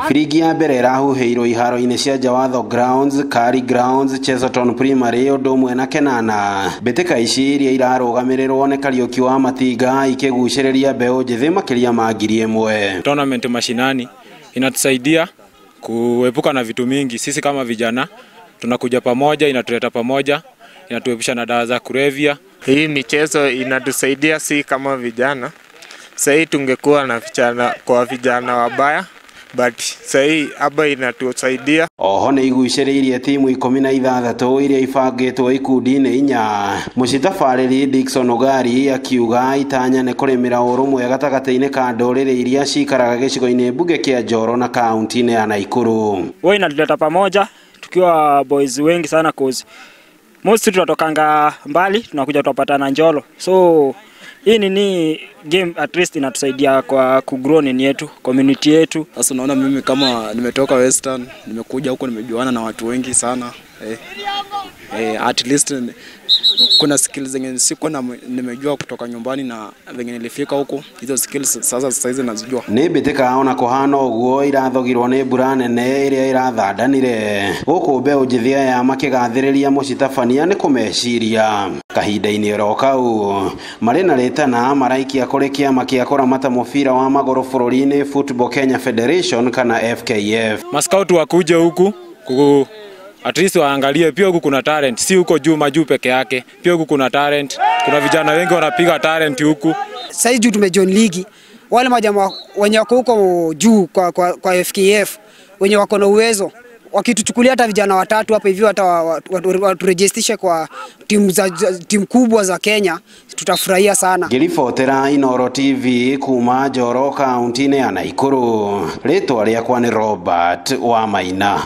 Firigi ya mbere irahuheirwo iharo-inĩ cia Jawatho Grounds, Kari Grounds, Chesterton Primary ũndũmwe na Kenana. Mbĩtĩka ici iria irarũgamĩrĩrwo nĩ Kariuki wa Matinga ikĩgucĩrĩria mbeũ njĩthĩ makĩria ma 1,000. Tournament mashinani inatusaidia kuepuka na vitu mingi. Sisi kama vijana tunakuja pamoja, inatuleta pamoja, inatuepusha na dawa za kulevya. Hii michezo inatusaidia si kama vijana. Sasa tungekuwa na vijana wabaya, but sasa hapa inatusaidia. Oho nĩ igucĩrĩirie timu 16 iria ibangĩtwo ikundi-inĩ 4. Mũcitabarĩri Dickson Ogari akiuga itanya nĩ kũrĩmĩra ũrũmwe gatagatĩ-inĩ ka ndũrĩrĩ iria cikaraga gĩcigo-inĩ mbunge kĩa Njoro na kaunti-inĩ ya Nakuru. Wewe inatuleta pamoja tukiwa boys wengi sana cause most tunatokanga mbali tunakuja tupatana Njoro. So hii ni game at least inatusaidia kwa kugrow nini yetu, community yetu. Sasa unaona mimi kama nimetoka Western, nimekuja huko nimejuana na watu wengi sana. At least kuna skills zenye siko na nimejua kutoka nyumbani na venye nilifika huko, hizo skills sasa hizi nazijua. Nĩ mbĩtĩka ona kũhana ũguo irathogirwo nĩ mbura nene iria irathandanire. Gũkũ mbeũ njĩthĩ aya makĩgathĩrĩria mũcitabania nĩ kũmeciria. Kahinda-inĩ oro kau marĩ na rĩtana maraikia kũrĩ kĩama kĩa kũramata mũbira wa magũrũ bũrũri-inĩ Football Kenya Federation kana FKF. Mascout wakuje huku at least waangalie pia huku kuna talent, si huko juu majuu peke yake. Pia huku kuna talent, kuna vijana wengi wanapiga talent huku. Sasa juu tumejoin ligi, wale majamaa wenye wako huko juu kwa FKF wenye wako na uwezo wakituchukulia hata vijana watatu hapa hivi hata waturejestishe kwa timu kubwa za Kenya, tutafurahia sana. Ngĩribotera Inooro TV kuma Njoro kaunti-inĩ ya Nakuru. Rĩtwa rĩakwa nĩ Robert Wamaina.